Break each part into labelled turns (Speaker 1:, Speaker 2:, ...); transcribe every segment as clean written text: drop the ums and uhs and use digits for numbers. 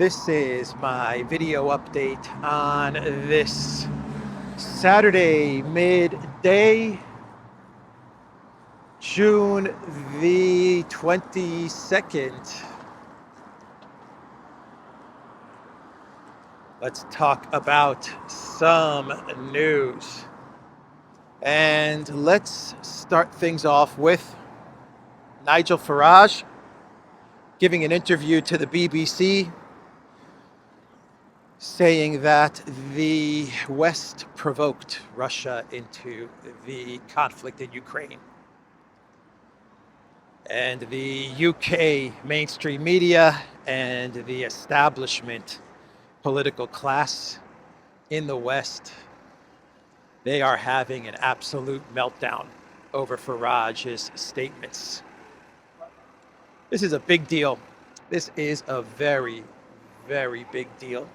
Speaker 1: This is my video update on this Saturday midday, June the 22nd. Let's talk about some news. And let's start things off with Nigel Farage giving an interview to the BBC saying that the West provoked Russia into the conflict in Ukraine. And the UK mainstream media and the establishment political class in the West, they are having an absolute meltdown over Farage's statements. This is a big deal. This is a very, very big deal.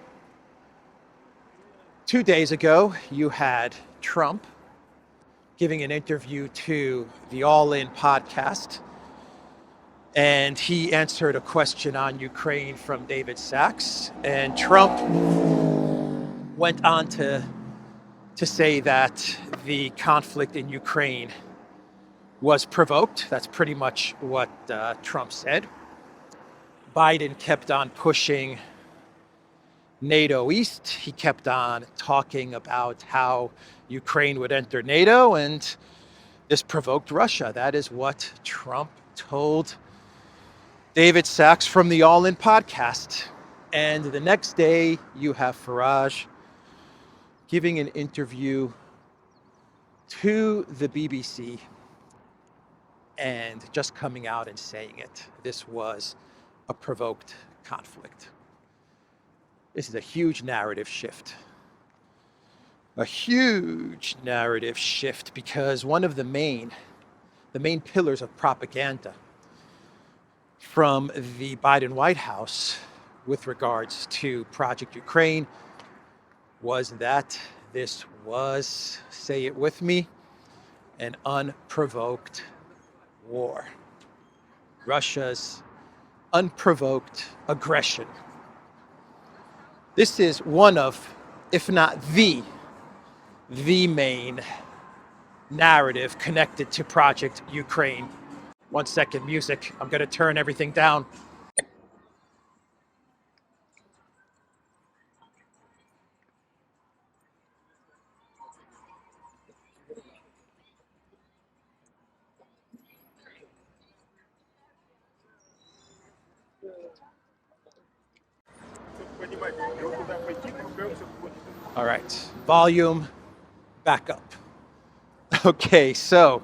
Speaker 1: 2 days ago, you had Trump giving an interview to the All In podcast, and he answered a question on Ukraine from David Sachs, and Trump went on to say that the conflict in Ukraine was provoked. That's pretty much what Trump said. Biden kept on pushing NATO East. He kept on talking about how Ukraine would enter NATO, and this provoked Russia. That is what Trump told David Sachs from the All In podcast. And the next day, you have Farage giving an interview to the BBC and just coming out and saying it. This was a provoked conflict. This is a huge narrative shift. A huge narrative shift, because one of the main pillars of propaganda from the Biden White House with regards to Project Ukraine was that this was, say it with me, an unprovoked war. Russia's unprovoked aggression. This is one of, if not the main narrative connected to Project Ukraine. 1 second, music. I'm going to turn everything down. All right, volume back up. Okay, so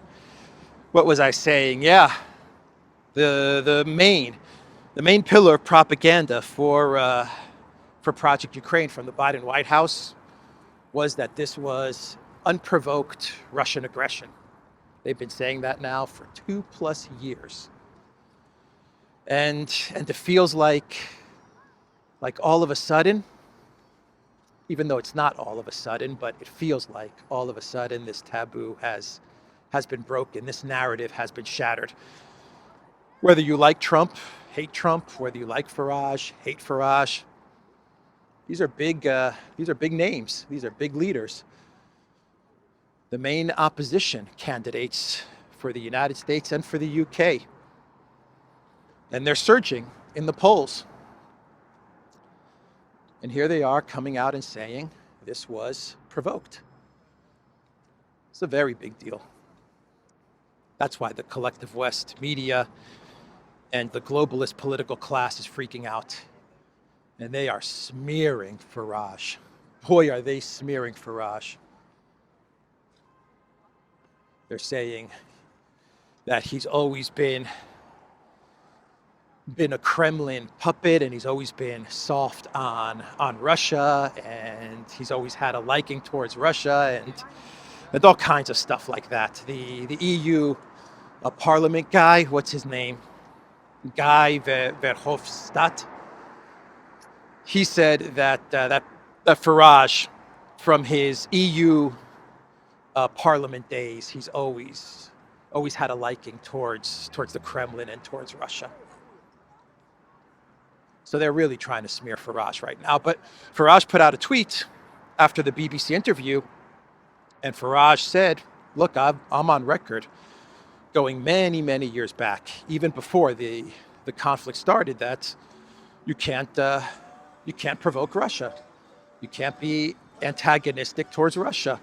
Speaker 1: what was I saying? Yeah, the main pillar of propaganda for Project Ukraine from the Biden White House was that this was unprovoked Russian aggression. They've been saying that now for 2+ years, and it feels like all of a sudden, even though it's not all of a sudden, but it feels like all of a sudden this taboo has been broken. This narrative has been shattered. Whether you like Trump, hate Trump, whether you like Farage, hate Farage, these are big names. These are big leaders. The main opposition candidates for the United States and for the UK. And they're surging in the polls. And here they are coming out and saying this was provoked. It's a very big deal. That's why the collective West media and the globalist political class is freaking out. And they are smearing Farage. Boy, are they smearing Farage. They're saying that he's always been a Kremlin puppet, and he's always been soft on Russia, and he's always had a liking towards Russia, and all kinds of stuff like that. The EU Parliament guy, what's his name? Guy Verhofstadt. He said that Farage, from his EU Parliament days, he's always had a liking towards the Kremlin and towards Russia. So they're really trying to smear Farage right now. But Farage put out a tweet after the BBC interview, and Farage said, look, I'm on record going many, many years back, even before the conflict started, that you can't provoke Russia. You can't be antagonistic towards Russia.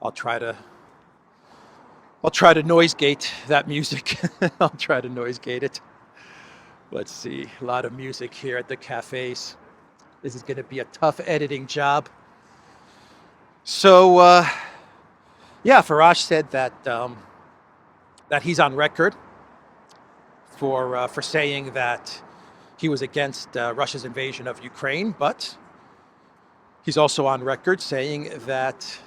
Speaker 1: I'll try to noise gate that music. I'll try to noise gate it. Let's see, a lot of music here at the cafes. This is going to be a tough editing job. So, yeah, Farage said that that he's on record for saying that he was against Russia's invasion of Ukraine, but he's also on record saying that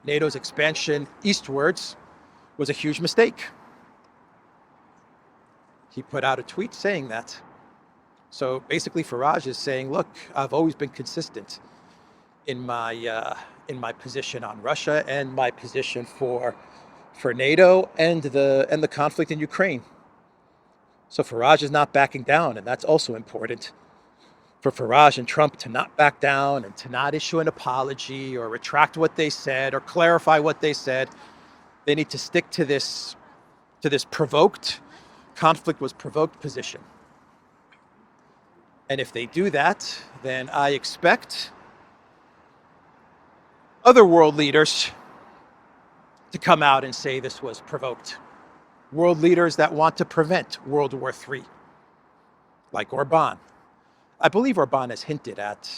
Speaker 1: NATO's expansion eastwards was a huge mistake. He put out a tweet saying that. So basically Farage is saying, look, I've always been consistent in my position on Russia and my position for NATO and the conflict in Ukraine. So Farage is not backing down, and that's also important. For Farage and Trump to not back down and to not issue an apology or retract what they said or clarify what they said. They need to stick to this provoked, conflict was provoked position. And if they do that, then I expect other world leaders to come out and say this was provoked. World leaders that want to prevent World War III, like Orban. I believe Orban has hinted at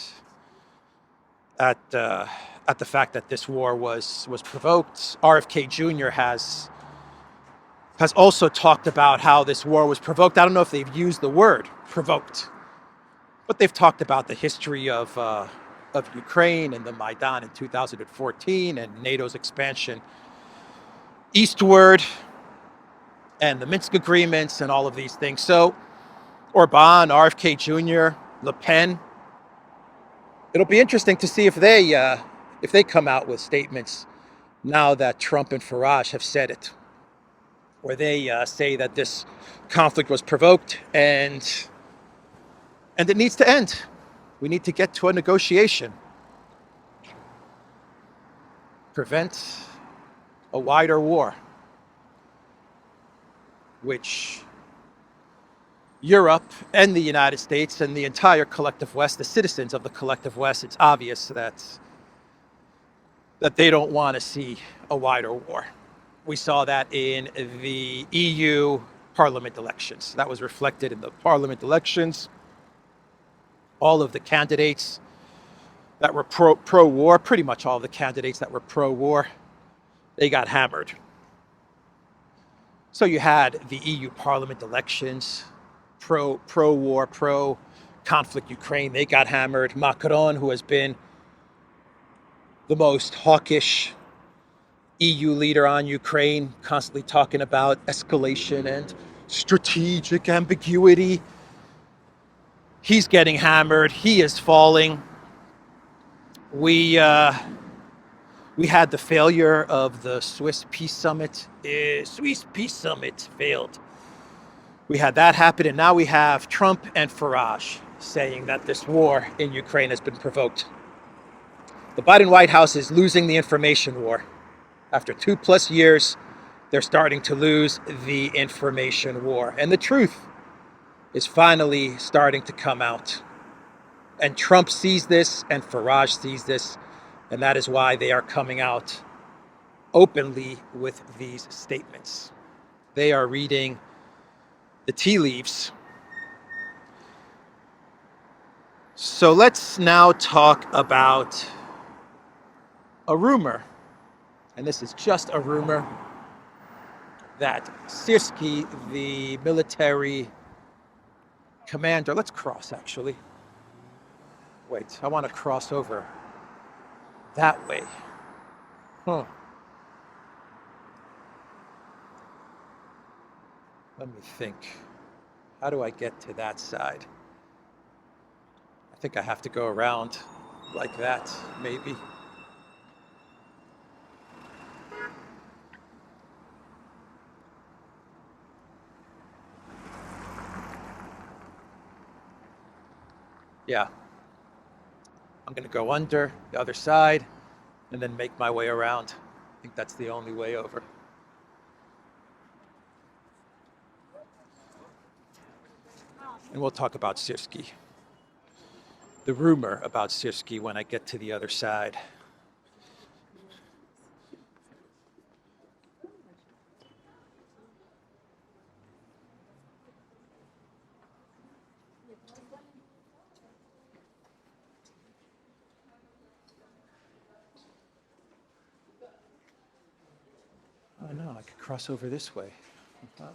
Speaker 1: the fact that this war was provoked. RFK Jr. has also talked about how this war was provoked. I don't know if they've used the word provoked, but they've talked about the history of Ukraine and the Maidan in 2014 and NATO's expansion eastward and the Minsk agreements and all of these things. So Orban, RFK Jr., Le Pen, it'll be interesting to see if they come out with statements now that Trump and Farage have said it, where they say that this conflict was provoked and it needs to end. We need to get to a negotiation. Prevent a wider war, which Europe and the United States and the entire collective West, the citizens of the collective West, it's obvious that they don't want to see a wider war. We saw that in the EU parliament elections. That was reflected in the parliament elections. All of the candidates that were pro-war, pretty much all of the candidates that were pro-war, they got hammered. So you had the EU parliament elections, pro-war, pro-conflict Ukraine, they got hammered. Macron, who has been the most hawkish EU leader on Ukraine, constantly talking about escalation and strategic ambiguity. He's getting hammered. He is falling. We had the failure of the Swiss Peace Summit. Swiss Peace Summit failed. We had that happen, and now we have Trump and Farage saying that this war in Ukraine has been provoked. The Biden White House is losing the information war. After 2+ years, they're starting to lose the information war. And the truth is finally starting to come out. And Trump sees this, and Farage sees this, and that is why they are coming out openly with these statements. They are reading the tea leaves. So let's now talk about a rumor, and this is just a rumor, that Syrsky, the military commander, let's cross actually. Wait, I want to cross over that way. Let me think. How do I get to that side? I think I have to go around like that, maybe. Yeah, I'm going to go under the other side and then make my way around. I think that's the only way over. And we'll talk about Syrsky, the rumor about Syrsky, when I get to the other side. Oh no, I could cross over this way. Oh,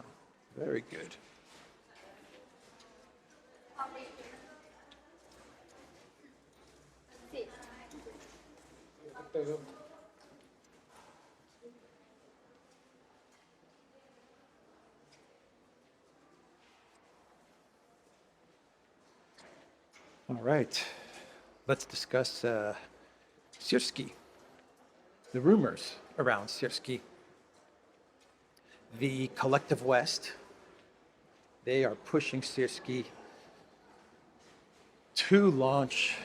Speaker 1: very good. All right, let's discuss Syrsky, the rumors around Syrsky. The collective West, they are pushing Syrsky to launch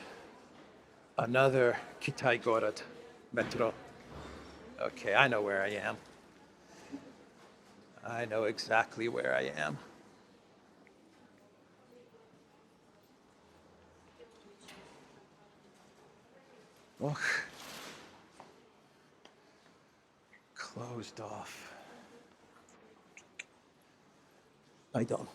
Speaker 1: another Kitai-Gorod metro. Okay, I know where I am. I know exactly where I am. Oh, closed off. I don't.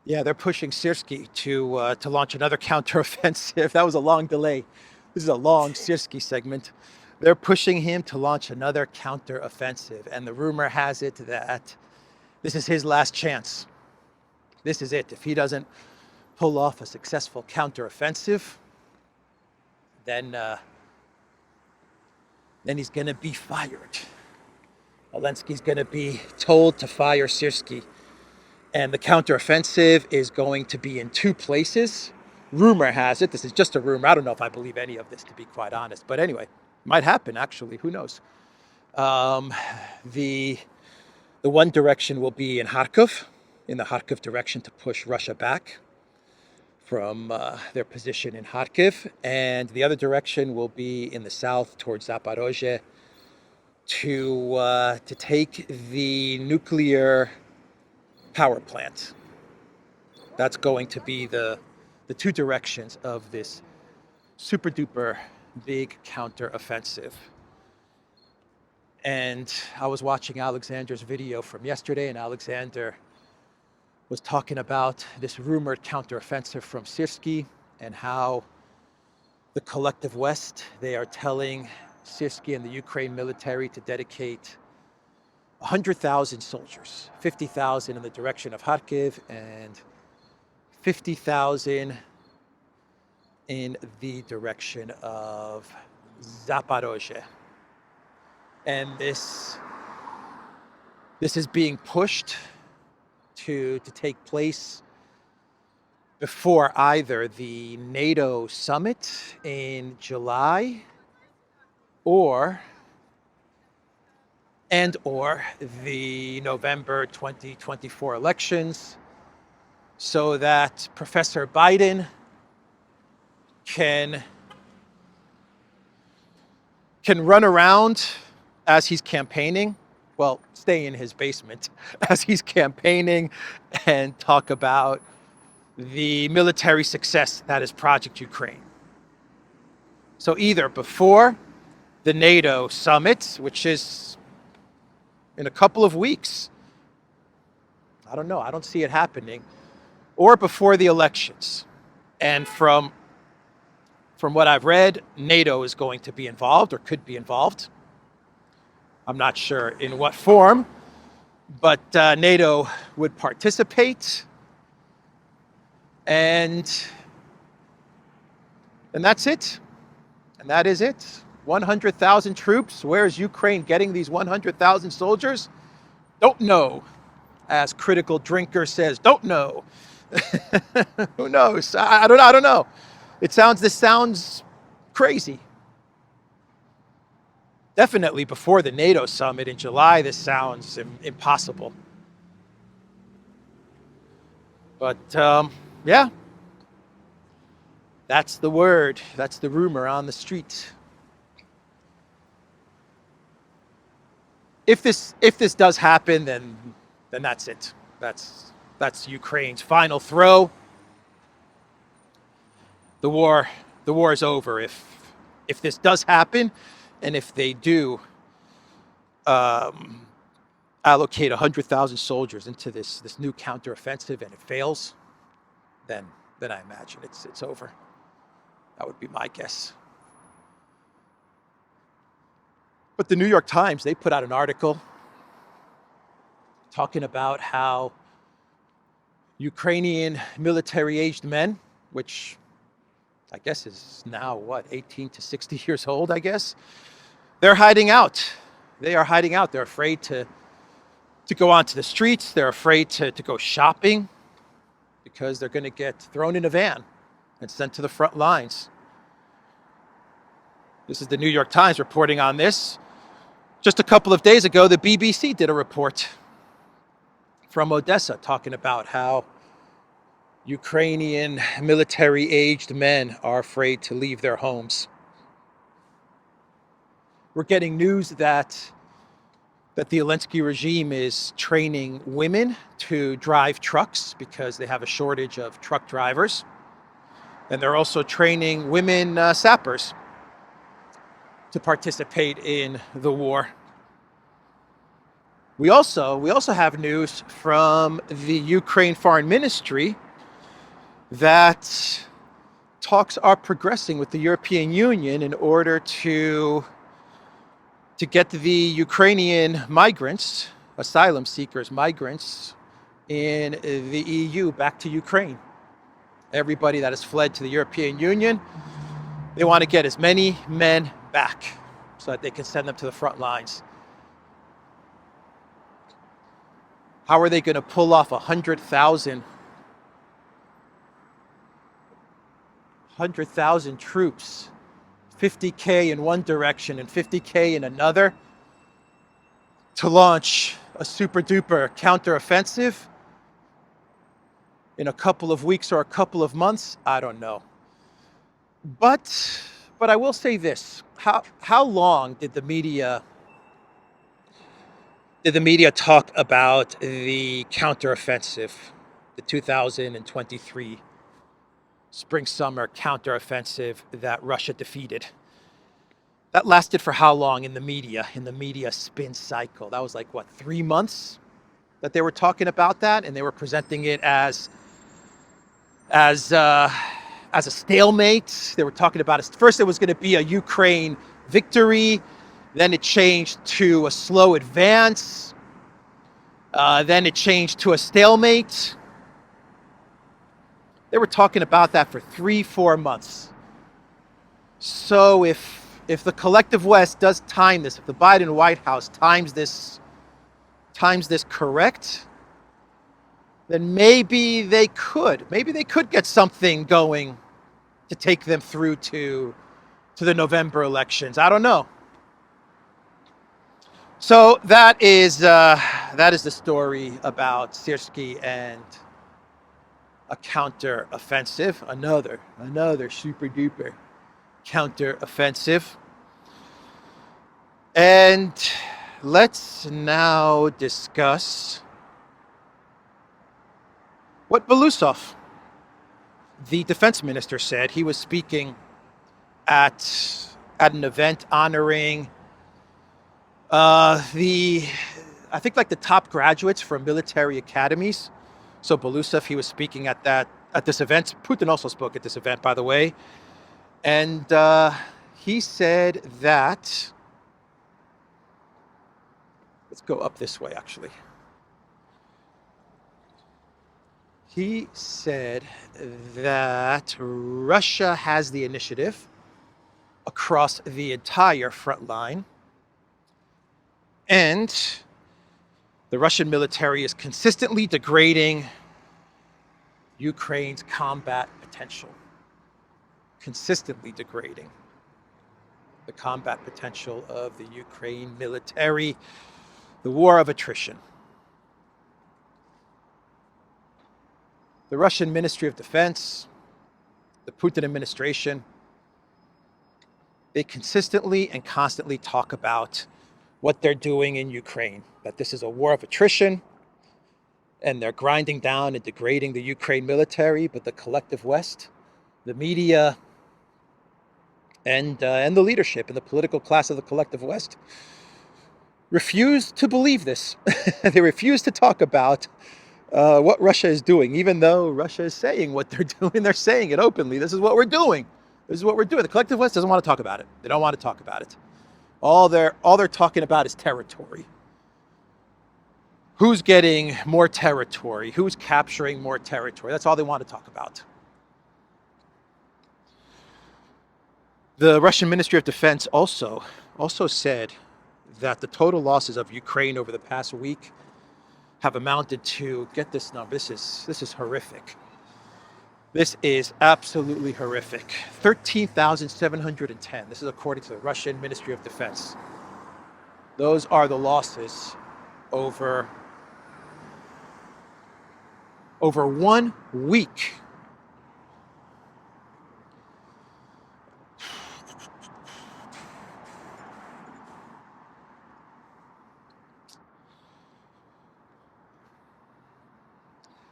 Speaker 1: Yeah, they're pushing Syrsky to launch another counteroffensive. That was a long delay. This is a long Syrsky segment. They're pushing him to launch another counteroffensive, and the rumor has it that this is his last chance. This is it. If he doesn't pull off a successful counteroffensive, then he's going to be fired. Zelensky's going to be told to fire Syrsky. And the counteroffensive is going to be in two places. Rumor has it, this is just a rumor. I don't know if I believe any of this, to be quite honest. But anyway, might happen, actually. Who knows? The one direction will be in Kharkov, in the Kharkov direction, to push Russia back from their position in Kharkiv. And the other direction will be in the south towards Zaporozhye to take the nuclear power plant. That's going to be the two directions of this super duper big counteroffensive. And I was watching Alexander's video from yesterday, and Alexander was talking about this rumored counteroffensive from Syrsky and how the collective West, they are telling Syrsky and the Ukraine military to dedicate 100,000 soldiers, 50,000 in the direction of Kharkiv and 50,000 in the direction of Zaporozhye. And this is being pushed to take place before either the NATO summit in July or the November 2024 elections, so that Professor Biden can run around as he's campaigning, well, stay in his basement as he's campaigning and talk about the military success that is Project Ukraine. So either before the NATO summit, which is in a couple of weeks, I don't know, I don't see it happening, or before the elections. And from what I've read, NATO is going to be involved or could be involved. I'm not sure in what form, but NATO would participate. And that's it. And that is it. 100,000 troops. Where is Ukraine getting these 100,000 soldiers? Don't know. As Critical Drinker says, don't know. Who knows? I don't know. This sounds crazy. Definitely before the NATO summit in July, this sounds impossible. But yeah, that's the word. That's the rumor on the street. If this does happen, then that's it. That's Ukraine's final throw. The war is over if this does happen, and if they do allocate 100,000 soldiers into this new counteroffensive and it fails, then I imagine it's over. That would be my guess. But the New York Times, they put out an article talking about how Ukrainian military-aged men, which I guess is now, 18 to 60 years old, I guess, they're hiding out. They are hiding out. They're afraid to go onto the streets. They're afraid to go shopping because they're going to get thrown in a van and sent to the front lines. This is the New York Times reporting on this. Just a couple of days ago, the BBC did a report from Odessa talking about how Ukrainian military-aged men are afraid to leave their homes. We're getting news that the Zelensky regime is training women to drive trucks because they have a shortage of truck drivers. And they're also training women sappers to participate in the war. We also have news from the Ukraine Foreign Ministry that talks are progressing with the European Union in order to get the Ukrainian migrants, asylum seekers, migrants in the EU back to Ukraine. Everybody that has fled to the European Union, they want to get as many men back so that they can send them to the front lines. How are they going to pull off 100,000 troops, 50K in one direction and 50K in another, to launch a super duper counteroffensive in a couple of weeks or a couple of months? I don't know. But I will say this. How long did the media talk about the counteroffensive, the 2023 spring-summer counteroffensive that Russia defeated? That lasted for how long in the media spin cycle? That was like, 3 months that they were talking about that, and they were presenting it as a stalemate. They were talking about it. First, it was going to be a Ukraine victory. Then it changed to a slow advance. Then it changed to a stalemate. They were talking about that for 3-4 months. So if the collective West does time this, if the Biden White House times this correct, then maybe they could get something going to take them through to the November elections. I don't know. So that is the story about Syrsky and a counter-offensive, another super duper counter-offensive. And let's now discuss what Belousov, the defense minister, said. He was speaking at an event honoring the top graduates from military academies. So Belousov, he was speaking at this event. Putin also spoke at this event, by the way. And he said that, let's go up this way, actually. He said that Russia has the initiative across the entire front line, and the Russian military is consistently degrading Ukraine's combat potential. Consistently degrading the combat potential of the Ukraine military, the war of attrition. The Russian Ministry of Defense, the Putin administration, they consistently and constantly talk about what they're doing in Ukraine, that this is a war of attrition, and they're grinding down and degrading the Ukraine military, but the collective West, the media, and the leadership and the political class of the collective West refuse to believe this. They refuse to talk about what Russia is doing, even though Russia is saying what they're doing. They're saying it openly. This is what we're doing. This is what we're doing. The collective West doesn't want to talk about it. They don't want to talk about it. All they're talking about is territory. Who's getting more territory? Who's capturing more territory? That's all they want to talk about. The Russian Ministry of Defense also said that the total losses of Ukraine over the past week have amounted to, get this number, this is horrific. This is absolutely horrific. 13,710. This is according to the Russian Ministry of Defense. Those are the losses over 1 week.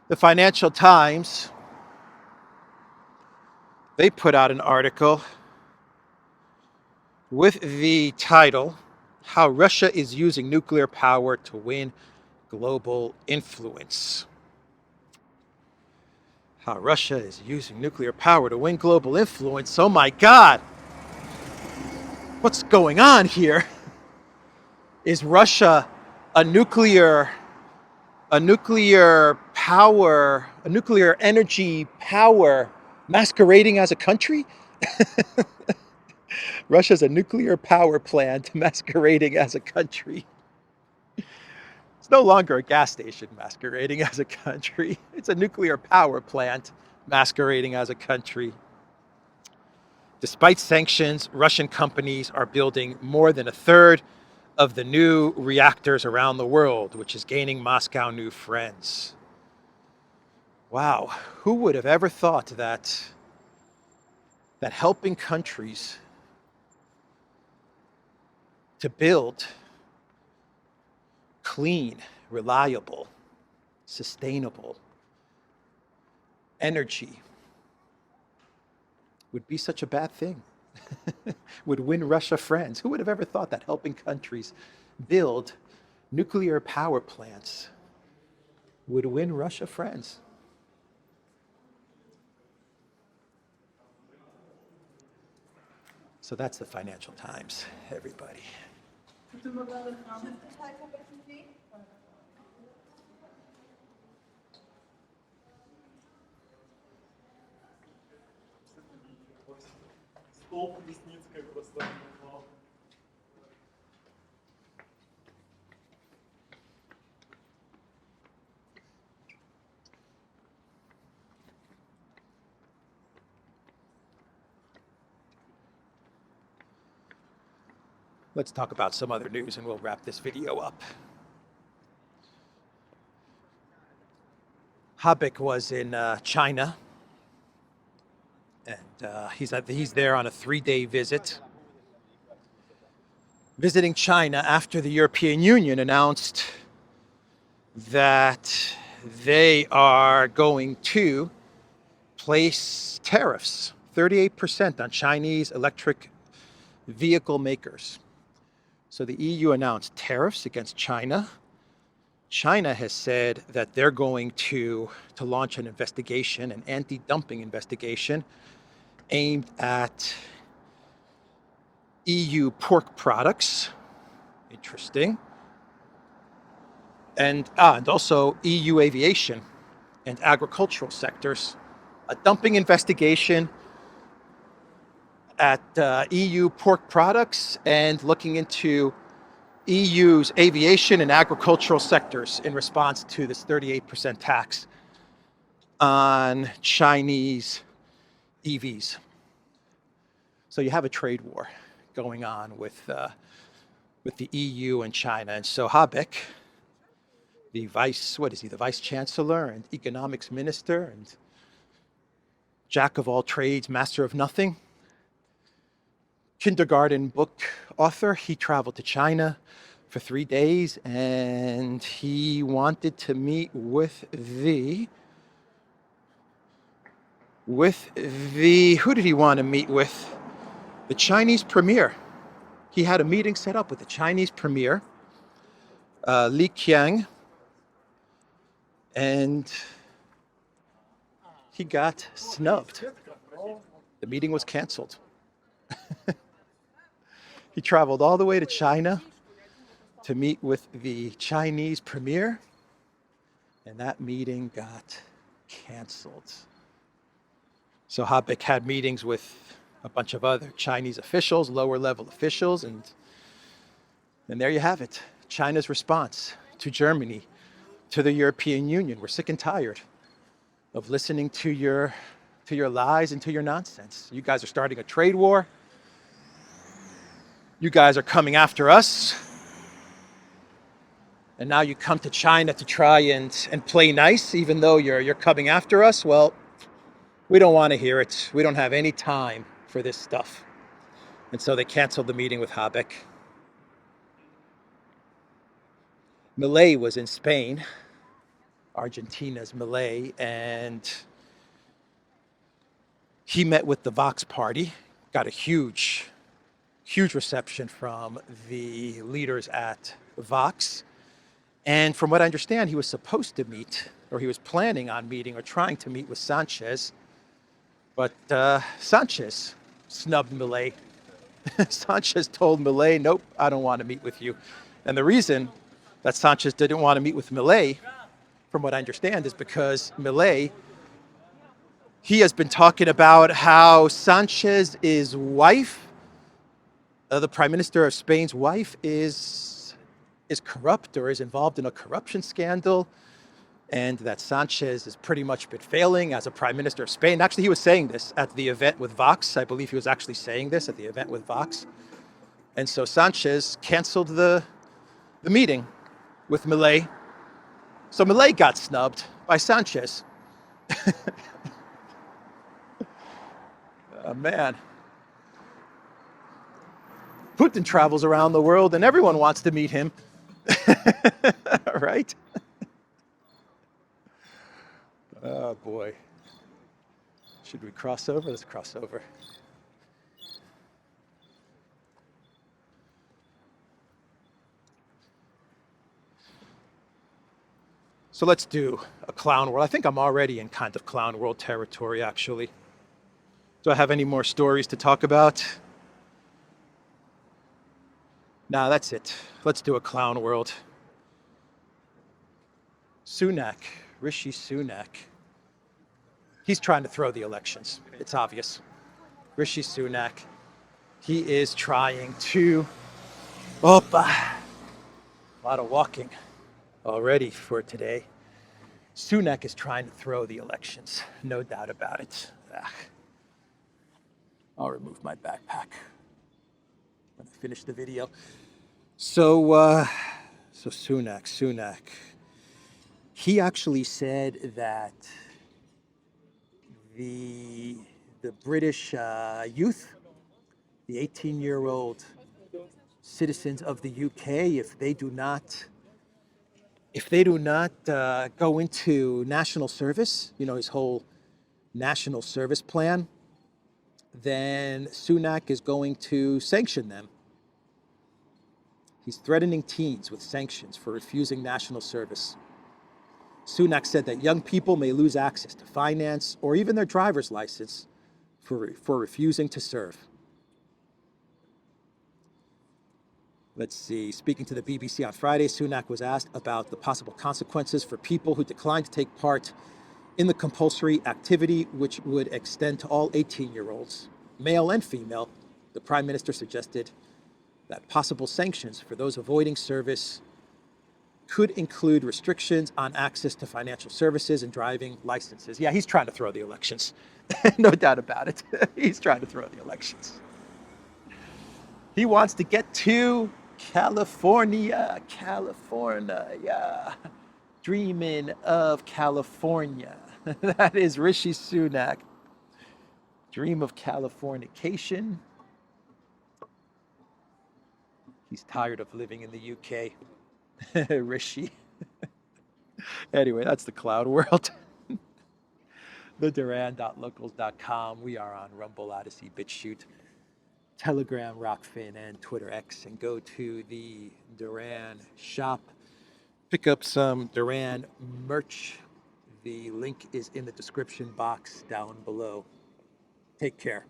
Speaker 1: The Financial Times, they put out an article with the title, How Russia is Using Nuclear Power to Win Global Influence. How Russia is using nuclear power to win global influence. Oh my God! What's going on here? Is Russia a nuclear energy power masquerading as a country? Russia's a nuclear power plant masquerading as a country. It's no longer a gas station masquerading as a country. It's a nuclear power plant masquerading as a country. Despite sanctions, Russian companies are building more than a third of the new reactors around the world, which is gaining Moscow new friends. Wow, who would have ever thought that helping countries to build clean, reliable, sustainable energy would be such a bad thing? Would win Russia friends. Who would have ever thought that helping countries build nuclear power plants would win Russia friends? So that's the Financial Times, everybody. Let's talk about some other news and we'll wrap this video up. Habeck was in China, and he's there on a 3-day visit. Visiting China after the European Union announced that they are going to place tariffs, 38% on Chinese electric vehicle makers. So the EU announced tariffs against China. China has said that they're going to launch an investigation, an anti-dumping investigation, aimed at EU pork products. Interesting. And also EU aviation. and agricultural sectors, a dumping investigation at EU pork products, and looking into EU's aviation and agricultural sectors in response to this 38% tax on Chinese EVs. So you have a trade war going on with the EU and China. And so Habeck, the vice chancellor and economics minister and jack of all trades, master of nothing, kindergarten book author, he traveled to China for 3 days, and he wanted to meet with the who did he want to meet with? The Chinese premier. He had a meeting set up with the Chinese premier, Li Qiang, and he got snubbed. The meeting was canceled. He traveled all the way to China to meet with the Chinese premier, and that meeting got canceled. So Habeck had meetings with a bunch of other Chinese officials, lower level officials, and there you have it. China's response to Germany, to the European Union. We're sick and tired of listening to your lies and to your nonsense. You guys are starting a trade war. You guys are coming after us. And now you come to China to try and play nice, even though you're coming after us. Well, we don't want to hear it. We don't have any time for this stuff. And so they canceled the meeting with Habeck. Milei was in Spain, Argentina's Milei, and he met with the Vox party, got a huge reception from the leaders at Vox. And from what I understand, he was supposed to meet, or he was planning on meeting or trying to meet with Sanchez. But Sanchez snubbed Milei. Sanchez told Milei, nope, I don't want to meet with you. And the reason that Sanchez didn't want to meet with Milei, from what I understand, is because Milei, he has been talking about how Sanchez's wife, the Prime Minister of Spain's wife, is corrupt or is involved in a corruption scandal, and that Sanchez has pretty much been failing as a Prime Minister of Spain. Actually, he was saying this at the event with Vox. I believe he was actually saying this at the event with Vox. And so Sanchez canceled the meeting with Milei. So Milei got snubbed by Sanchez. Oh, man. Putin travels around the world and everyone wants to meet him. Right? Oh, boy. Should we cross over? Let's cross over. So let's do a clown world. I think I'm already in kind of clown world territory, actually. Do I have any more stories to talk about? Nah, that's it. Let's do a clown world. Sunak, Rishi Sunak. He's trying to throw the elections. It's obvious. Rishi Sunak, he is trying to... Opa! A lot of walking already for today. Sunak is trying to throw the elections. No doubt about it. I'll remove my backpack when I finish the video. So Sunak, he actually said that the British youth, the 18-year-old citizens of the UK, if they do not go into national service, his whole national service plan, then Sunak is going to sanction them. He's threatening teens with sanctions for refusing national service. Sunak said that young people may lose access to finance or even their driver's license for refusing to serve. Let's see. Speaking to the BBC on Friday, Sunak was asked about the possible consequences for people who decline to take part In the compulsory activity, which would extend to all 18-year-olds, male and female, the Prime Minister suggested that possible sanctions for those avoiding service could include restrictions on access to financial services and driving licenses. Yeah, he's trying to throw the elections. No doubt about it. He's trying to throw the elections. He wants to get to California. Yeah. Dreaming of California. That is Rishi Sunak. Dream of Californication. He's tired of living in the UK. Rishi. Anyway, that's the cloud world. The Duran.locals.com. We are on Rumble, ODYSEE, BitChute, Telegram, Rockfin, and Twitter X. And go to the Duran shop. Pick up some Duran merch. The link is in the description box down below. Take care.